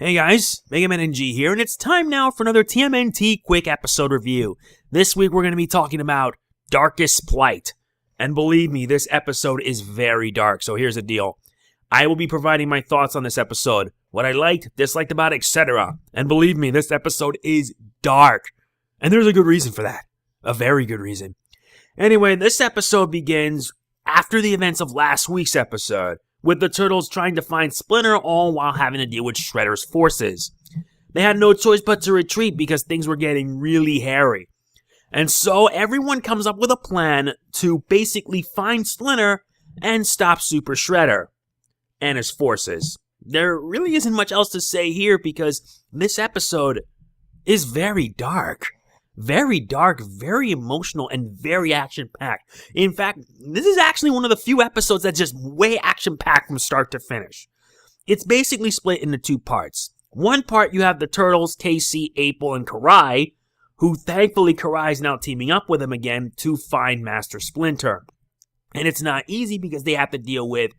Hey guys, MegamanNG here, and it's time now for another TMNT quick episode review. This week we're going to be talking about Darkest Plight. And believe me, this episode is very dark, so here's the deal. I will be providing my thoughts on this episode, what I liked, disliked about it, etc. And believe me, this episode is dark. And there's a good reason for that. A very good reason. Anyway, this episode begins after the events of last week's episode, with the Turtles trying to find Splinter all while having to deal with Shredder's forces. They had no choice but to retreat because things were getting really hairy. And so everyone comes up with a plan to basically find Splinter and stop Super Shredder and his forces. There really isn't much else to say here because this episode is very dark. Very dark, very emotional, and very action-packed. In fact, this is actually one of the few episodes that's just way action-packed from start to finish. It's basically split into two parts. One part, you have the Turtles, Casey, April, and Karai, who thankfully Karai is now teaming up with him again to find Master Splinter. And it's not easy because they have to deal with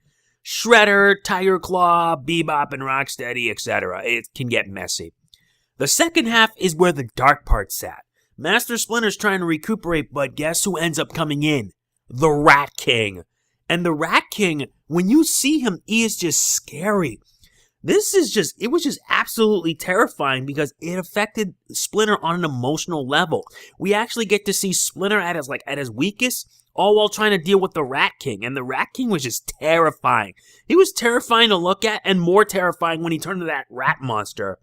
Shredder, Tiger Claw, Bebop, and Rocksteady, etc. It can get messy. The second half is where the dark part's at. Master Splinter's trying to recuperate, but guess who ends up coming in? The Rat King. And the Rat King, when you see him, he is just scary. It was just absolutely terrifying because it affected Splinter on an emotional level. We actually get to see Splinter at his weakest, all while trying to deal with the Rat King. And the Rat King was just terrifying. He was terrifying to look at and more terrifying when he turned into that rat monster.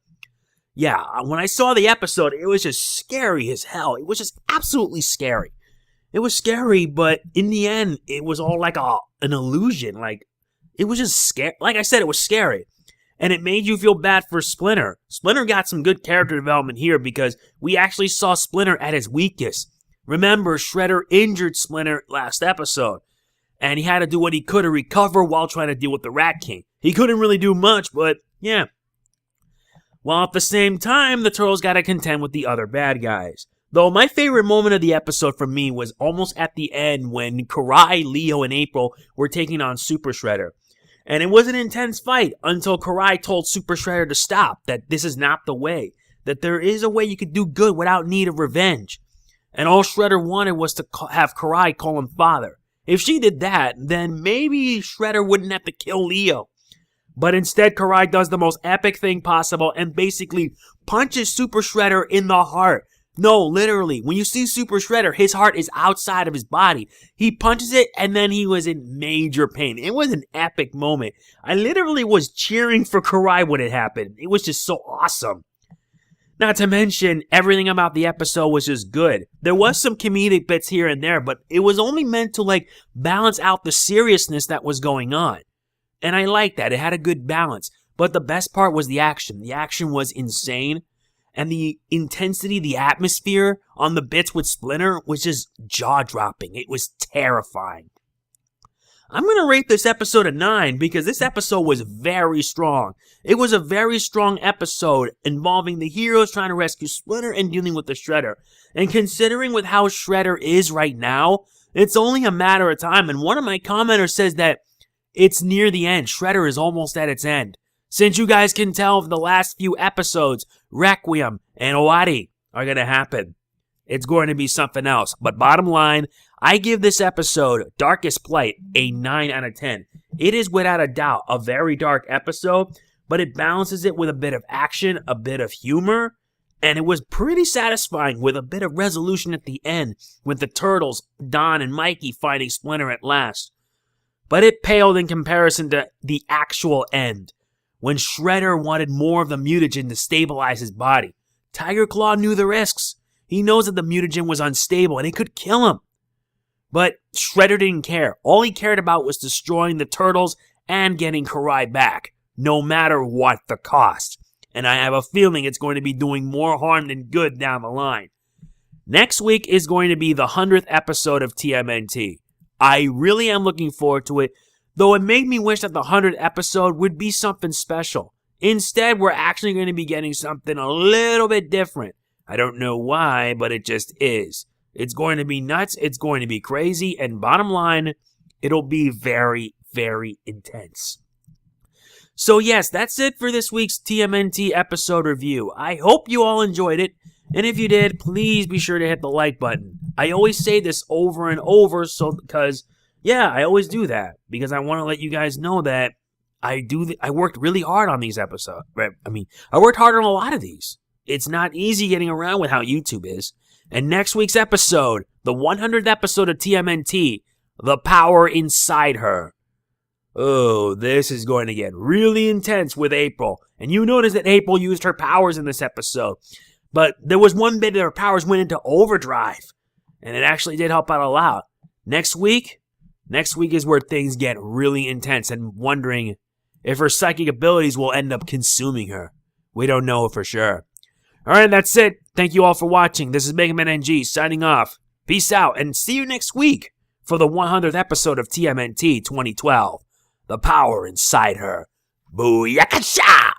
Yeah, when I saw the episode, it was just scary as hell. It was just absolutely scary. It was scary, but in the end, it was all like an illusion. It was just scary. Like I said, it was scary. And it made you feel bad for Splinter. Splinter got some good character development here because we actually saw Splinter at his weakest. Remember, Shredder injured Splinter last episode. And he had to do what he could to recover while trying to deal with the Rat King. He couldn't really do much, but yeah. While at the same time, the Turtles got to contend with the other bad guys. Though my favorite moment of the episode for me was almost at the end when Karai, Leo, and April were taking on Super Shredder. And it was an intense fight until Karai told Super Shredder to stop, that this is not the way, that there is a way you could do good without need of revenge. And all Shredder wanted was to have Karai call him father. If she did that, then maybe Shredder wouldn't have to kill Leo. But instead, Karai does the most epic thing possible and basically punches Super Shredder in the heart. No, literally, when you see Super Shredder, his heart is outside of his body. He punches it, and then he was in major pain. It was an epic moment. I literally was cheering for Karai when it happened. It was just so awesome. Not to mention, everything about the episode was just good. There was some comedic bits here and there, but it was only meant to, balance out the seriousness that was going on. And I liked that. It had a good balance. But the best part was the action. The action was insane. And the intensity, the atmosphere on the bits with Splinter was just jaw-dropping. It was terrifying. I'm going to rate this episode a 9 because this episode was very strong. It was a very strong episode involving the heroes trying to rescue Splinter and dealing with the Shredder. And considering with how Shredder is right now, it's only a matter of time. And one of my commenters says that it's near the end. Shredder is almost at its end. Since you guys can tell from the last few episodes, Requiem and Owari are going to happen. It's going to be something else. But bottom line, I give this episode, Darkest Plight, a 9 out of 10. It is without a doubt a very dark episode, but it balances it with a bit of action, a bit of humor, and it was pretty satisfying with a bit of resolution at the end with the Turtles, Don, and Mikey fighting Splinter at last. But it paled in comparison to the actual end, when Shredder wanted more of the mutagen to stabilize his body. Tiger Claw knew the risks. He knows that the mutagen was unstable and it could kill him. But Shredder didn't care. All he cared about was destroying the Turtles and getting Karai back, no matter what the cost. And I have a feeling it's going to be doing more harm than good down the line. Next week is going to be the 100th episode of TMNT. I really am looking forward to it, though it made me wish that the 100th episode would be something special. Instead, we're actually going to be getting something a little bit different. I don't know why, but it just is. It's going to be nuts, it's going to be crazy, and bottom line, it'll be very, very intense. So yes, that's it for this week's TMNT episode review. I hope you all enjoyed it, and if you did, please be sure to hit the like button. I always say this over and over, I always do that, because I want to let you guys know that I worked really hard on these episodes. I worked hard on a lot of these. It's not easy getting around with how YouTube is. And next week's episode, the 100th episode of TMNT, The Power Inside Her. Oh, this is going to get really intense with April. And you notice that April used her powers in this episode. But there was one bit that her powers went into overdrive. And it actually did help out a lot. Next week is where things get really intense and wondering if her psychic abilities will end up consuming her. We don't know for sure. Alright, that's it. Thank you all for watching. This is Mega Man NG signing off. Peace out and see you next week for the 100th episode of TMNT 2012. The Power Inside Her. Booyakasha!